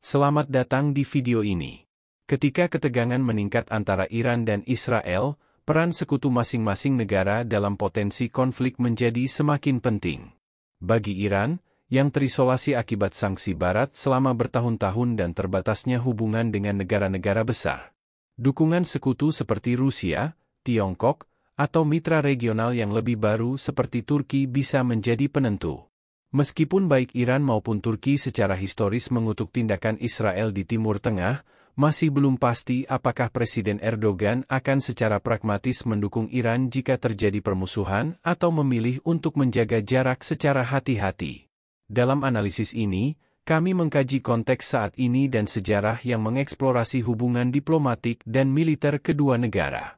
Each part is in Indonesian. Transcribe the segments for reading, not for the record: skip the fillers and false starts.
Selamat datang di video ini. Ketika ketegangan meningkat antara Iran dan Israel, peran sekutu masing-masing negara dalam potensi konflik menjadi semakin penting. Bagi Iran, yang terisolasi akibat sanksi Barat selama bertahun-tahun dan terbatasnya hubungan dengan negara-negara besar, dukungan sekutu seperti Rusia, Tiongkok, atau mitra regional yang lebih baru seperti Turki bisa menjadi penentu. Meskipun baik Iran maupun Turki secara historis mengutuk tindakan Israel di Timur Tengah, masih belum pasti apakah Presiden Erdogan akan secara pragmatis mendukung Iran jika terjadi permusuhan atau memilih untuk menjaga jarak secara hati-hati. Dalam analisis ini, kami mengkaji konteks saat ini dan sejarah yang mengeksplorasi hubungan diplomatik dan militer kedua negara.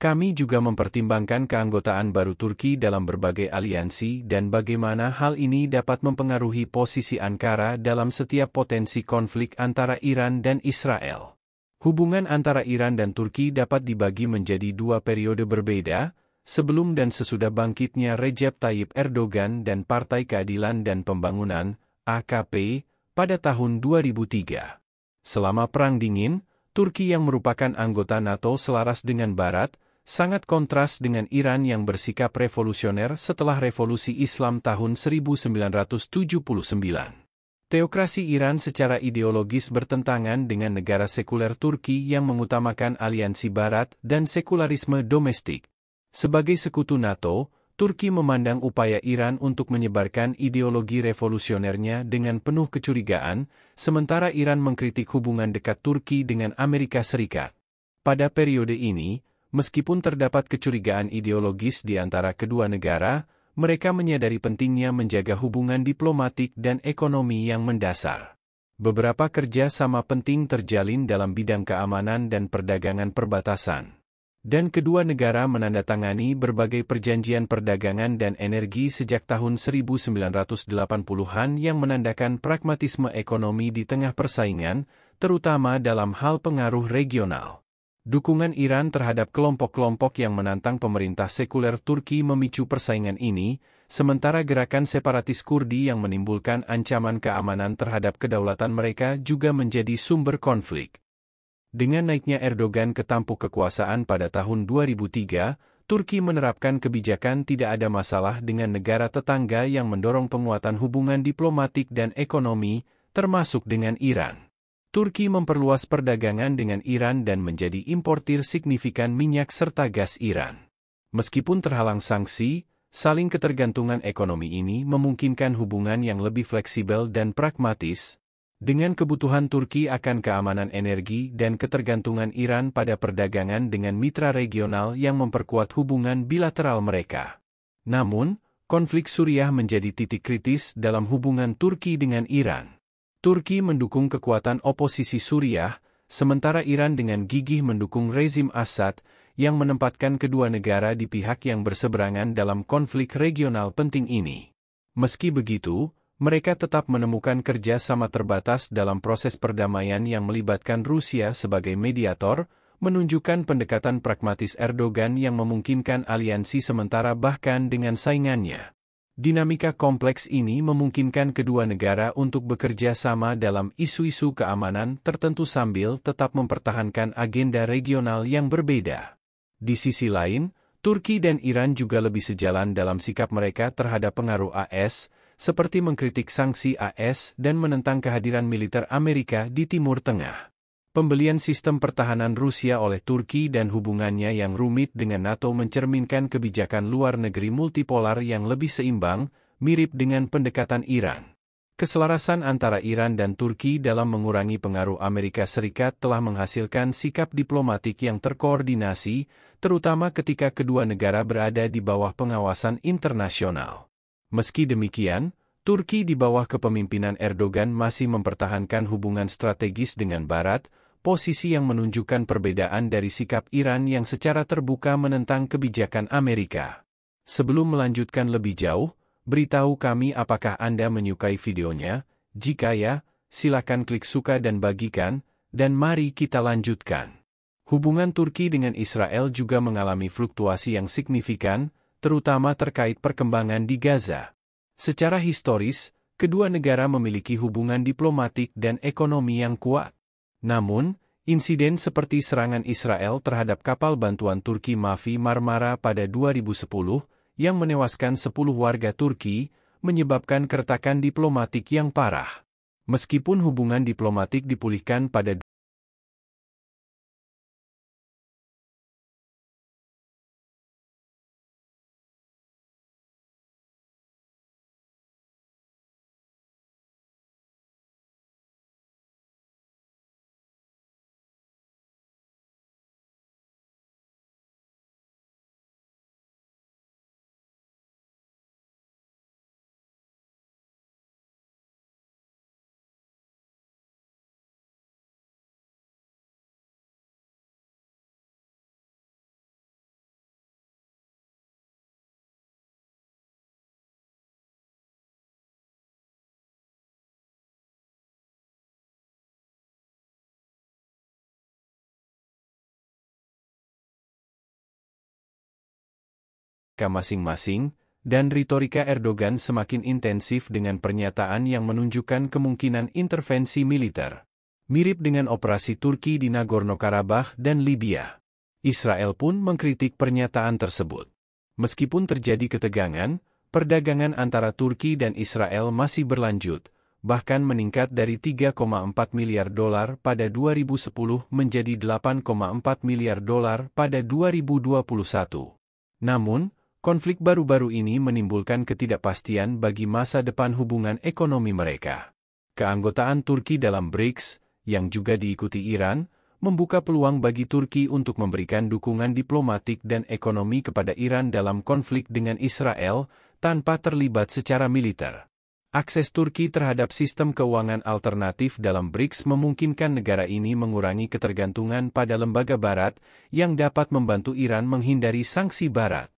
Kami juga mempertimbangkan keanggotaan baru Turki dalam berbagai aliansi dan bagaimana hal ini dapat mempengaruhi posisi Ankara dalam setiap potensi konflik antara Iran dan Israel. Hubungan antara Iran dan Turki dapat dibagi menjadi dua periode berbeda, sebelum dan sesudah bangkitnya Recep Tayyip Erdogan dan Partai Keadilan dan Pembangunan, AKP, pada tahun 2003. Selama Perang Dingin, Turki yang merupakan anggota NATO selaras dengan Barat, sangat kontras dengan Iran yang bersikap revolusioner setelah Revolusi Islam tahun 1979. Teokrasi Iran secara ideologis bertentangan dengan negara sekuler Turki yang mengutamakan aliansi Barat dan sekularisme domestik. Sebagai sekutu NATO, Turki memandang upaya Iran untuk menyebarkan ideologi revolusionernya dengan penuh kecurigaan, sementara Iran mengkritik hubungan dekat Turki dengan Amerika Serikat. Pada periode ini, meskipun terdapat kecurigaan ideologis di antara kedua negara, mereka menyadari pentingnya menjaga hubungan diplomatik dan ekonomi yang mendasar. Beberapa kerja sama penting terjalin dalam bidang keamanan dan perdagangan perbatasan. Dan kedua negara menandatangani berbagai perjanjian perdagangan dan energi sejak tahun 1980-an yang menandakan pragmatisme ekonomi di tengah persaingan, terutama dalam hal pengaruh regional. Dukungan Iran terhadap kelompok-kelompok yang menantang pemerintah sekuler Turki memicu persaingan ini, sementara gerakan separatis Kurdi yang menimbulkan ancaman keamanan terhadap kedaulatan mereka juga menjadi sumber konflik. Dengan naiknya Erdogan ke tampuk kekuasaan pada tahun 2003, Turki menerapkan kebijakan tidak ada masalah dengan negara tetangga yang mendorong penguatan hubungan diplomatik dan ekonomi, termasuk dengan Iran. Turki memperluas perdagangan dengan Iran dan menjadi importir signifikan minyak serta gas Iran. Meskipun terhalang sanksi, saling ketergantungan ekonomi ini memungkinkan hubungan yang lebih fleksibel dan pragmatis, dengan kebutuhan Turki akan keamanan energi dan ketergantungan Iran pada perdagangan dengan mitra regional yang memperkuat hubungan bilateral mereka. Namun, konflik Suriah menjadi titik kritis dalam hubungan Turki dengan Iran. Turki mendukung kekuatan oposisi Suriah, sementara Iran dengan gigih mendukung rezim Assad, yang menempatkan kedua negara di pihak yang berseberangan dalam konflik regional penting ini. Meski begitu, mereka tetap menemukan kerja sama terbatas dalam proses perdamaian yang melibatkan Rusia sebagai mediator, menunjukkan pendekatan pragmatis Erdogan yang memungkinkan aliansi sementara bahkan dengan saingannya. Dinamika kompleks ini memungkinkan kedua negara untuk bekerja sama dalam isu-isu keamanan tertentu sambil tetap mempertahankan agenda regional yang berbeda. Di sisi lain, Turki dan Iran juga lebih sejalan dalam sikap mereka terhadap pengaruh AS, seperti mengkritik sanksi AS dan menentang kehadiran militer Amerika di Timur Tengah. Pembelian sistem pertahanan Rusia oleh Turki dan hubungannya yang rumit dengan NATO mencerminkan kebijakan luar negeri multipolar yang lebih seimbang, mirip dengan pendekatan Iran. Keselarasan antara Iran dan Turki dalam mengurangi pengaruh Amerika Serikat telah menghasilkan sikap diplomatik yang terkoordinasi, terutama ketika kedua negara berada di bawah pengawasan internasional. Meski demikian, Turki di bawah kepemimpinan Erdogan masih mempertahankan hubungan strategis dengan Barat, posisi yang menunjukkan perbedaan dari sikap Iran yang secara terbuka menentang kebijakan Amerika. Sebelum melanjutkan lebih jauh, beritahu kami apakah Anda menyukai videonya. Jika ya, silakan klik suka dan bagikan, dan mari kita lanjutkan. Hubungan Turki dengan Israel juga mengalami fluktuasi yang signifikan, terutama terkait perkembangan di Gaza. Secara historis, kedua negara memiliki hubungan diplomatik dan ekonomi yang kuat. Namun, insiden seperti serangan Israel terhadap kapal bantuan Turki Mavi Marmara pada 2010, yang menewaskan 10 warga Turki, menyebabkan keretakan diplomatik yang parah. Meskipun hubungan diplomatik dipulihkan pada masing-masing, dan retorika Erdogan semakin intensif dengan pernyataan yang menunjukkan kemungkinan intervensi militer. Mirip dengan operasi Turki di Nagorno-Karabakh dan Libya. Israel pun mengkritik pernyataan tersebut. Meskipun terjadi ketegangan, perdagangan antara Turki dan Israel masih berlanjut, bahkan meningkat dari $3,4 miliar pada 2010 menjadi $8,4 miliar pada 2021. Namun, konflik baru-baru ini menimbulkan ketidakpastian bagi masa depan hubungan ekonomi mereka. Keanggotaan Turki dalam BRICS, yang juga diikuti Iran, membuka peluang bagi Turki untuk memberikan dukungan diplomatik dan ekonomi kepada Iran dalam konflik dengan Israel, tanpa terlibat secara militer. Akses Turki terhadap sistem keuangan alternatif dalam BRICS memungkinkan negara ini mengurangi ketergantungan pada lembaga Barat, yang dapat membantu Iran menghindari sanksi Barat.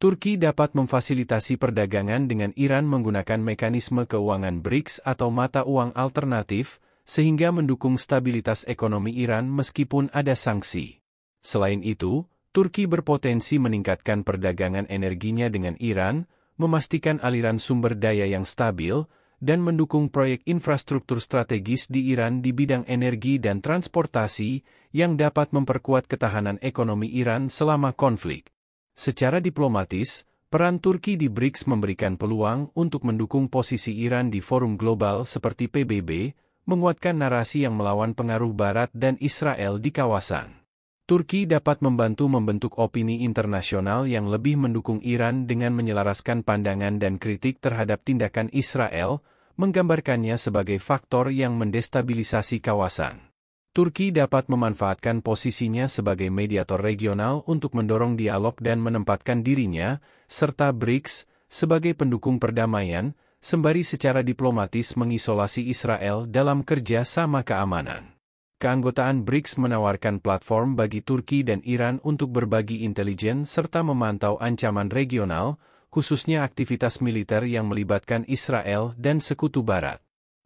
Turki dapat memfasilitasi perdagangan dengan Iran menggunakan mekanisme keuangan BRICS atau mata uang alternatif, sehingga mendukung stabilitas ekonomi Iran meskipun ada sanksi. Selain itu, Turki berpotensi meningkatkan perdagangan energinya dengan Iran, memastikan aliran sumber daya yang stabil, dan mendukung proyek infrastruktur strategis di Iran di bidang energi dan transportasi, yang dapat memperkuat ketahanan ekonomi Iran selama konflik. Secara diplomatis, peran Turki di BRICS memberikan peluang untuk mendukung posisi Iran di forum global seperti PBB, menguatkan narasi yang melawan pengaruh Barat dan Israel di kawasan. Turki dapat membantu membentuk opini internasional yang lebih mendukung Iran dengan menyelaraskan pandangan dan kritik terhadap tindakan Israel, menggambarkannya sebagai faktor yang mendestabilisasi kawasan. Turki dapat memanfaatkan posisinya sebagai mediator regional untuk mendorong dialog dan menempatkan dirinya, serta BRICS, sebagai pendukung perdamaian, sembari secara diplomatis mengisolasi Israel dalam kerja sama keamanan. Keanggotaan BRICS menawarkan platform bagi Turki dan Iran untuk berbagi intelijen serta memantau ancaman regional, khususnya aktivitas militer yang melibatkan Israel dan Sekutu Barat.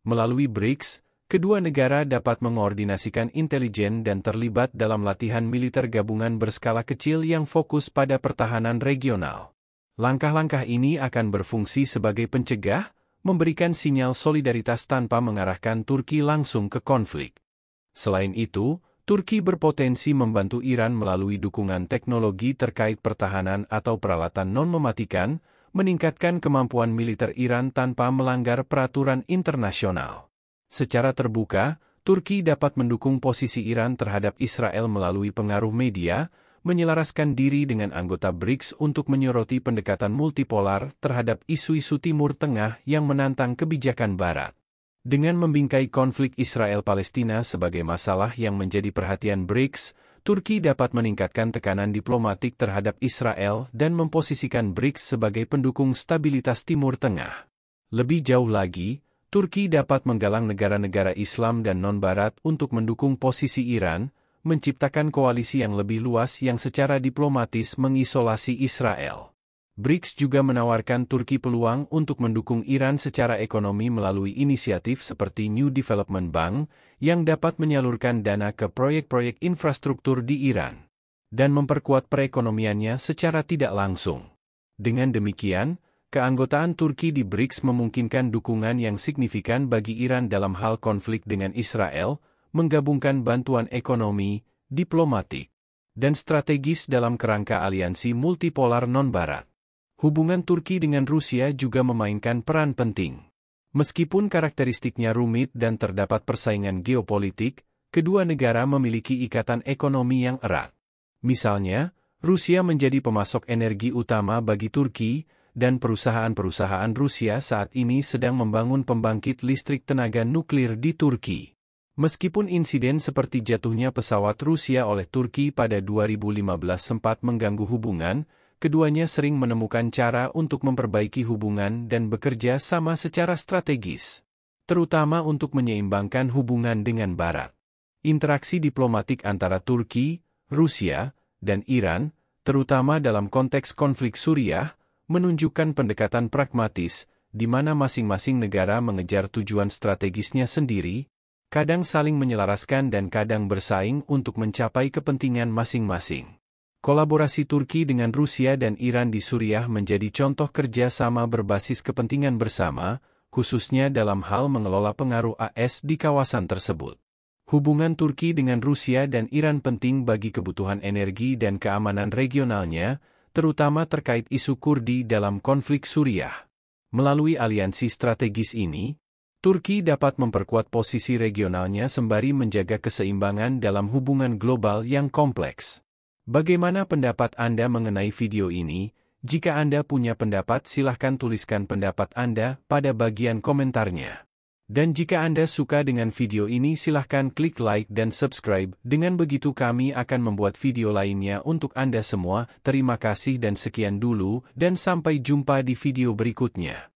Melalui BRICS, kedua negara dapat mengordinasikan intelijen dan terlibat dalam latihan militer gabungan berskala kecil yang fokus pada pertahanan regional. Langkah-langkah ini akan berfungsi sebagai pencegah, memberikan sinyal solidaritas tanpa mengarahkan Turki langsung ke konflik. Selain itu, Turki berpotensi membantu Iran melalui dukungan teknologi terkait pertahanan atau peralatan non-mematikan, meningkatkan kemampuan militer Iran tanpa melanggar peraturan internasional. Secara terbuka, Turki dapat mendukung posisi Iran terhadap Israel melalui pengaruh media, menyelaraskan diri dengan anggota BRICS untuk menyoroti pendekatan multipolar terhadap isu-isu Timur Tengah yang menantang kebijakan Barat. Dengan membingkai konflik Israel-Palestina sebagai masalah yang menjadi perhatian BRICS, Turki dapat meningkatkan tekanan diplomatik terhadap Israel dan memposisikan BRICS sebagai pendukung stabilitas Timur Tengah. Lebih jauh lagi, Turki dapat menggalang negara-negara Islam dan non-Barat untuk mendukung posisi Iran, menciptakan koalisi yang lebih luas yang secara diplomatis mengisolasi Israel. BRICS juga menawarkan Turki peluang untuk mendukung Iran secara ekonomi melalui inisiatif seperti New Development Bank, yang dapat menyalurkan dana ke proyek-proyek infrastruktur di Iran, dan memperkuat perekonomiannya secara tidak langsung. Dengan demikian, keanggotaan Turki di BRICS memungkinkan dukungan yang signifikan bagi Iran dalam hal konflik dengan Israel, menggabungkan bantuan ekonomi, diplomatik, dan strategis dalam kerangka aliansi multipolar non-Barat. Hubungan Turki dengan Rusia juga memainkan peran penting. Meskipun karakteristiknya rumit dan terdapat persaingan geopolitik, kedua negara memiliki ikatan ekonomi yang erat. Misalnya, Rusia menjadi pemasok energi utama bagi Turki, dan perusahaan-perusahaan Rusia saat ini sedang membangun pembangkit listrik tenaga nuklir di Turki. Meskipun insiden seperti jatuhnya pesawat Rusia oleh Turki pada 2015 sempat mengganggu hubungan, keduanya sering menemukan cara untuk memperbaiki hubungan dan bekerja sama secara strategis, terutama untuk menyeimbangkan hubungan dengan Barat. Interaksi diplomatik antara Turki, Rusia, dan Iran, terutama dalam konteks konflik Suriah, menunjukkan pendekatan pragmatis, di mana masing-masing negara mengejar tujuan strategisnya sendiri, kadang saling menyelaraskan dan kadang bersaing untuk mencapai kepentingan masing-masing. Kolaborasi Turki dengan Rusia dan Iran di Suriah menjadi contoh kerja sama berbasis kepentingan bersama, khususnya dalam hal mengelola pengaruh AS di kawasan tersebut. Hubungan Turki dengan Rusia dan Iran penting bagi kebutuhan energi dan keamanan regionalnya, terutama terkait isu Kurdi dalam konflik Suriah. Melalui aliansi strategis ini, Turki dapat memperkuat posisi regionalnya sembari menjaga keseimbangan dalam hubungan global yang kompleks. Bagaimana pendapat Anda mengenai video ini? Jika Anda punya pendapat, silahkan tuliskan pendapat Anda pada bagian komentarnya. Dan jika Anda suka dengan video ini, silahkan klik like dan subscribe. Dengan begitu kami akan membuat video lainnya untuk Anda semua. Terima kasih dan sekian dulu, dan sampai jumpa di video berikutnya.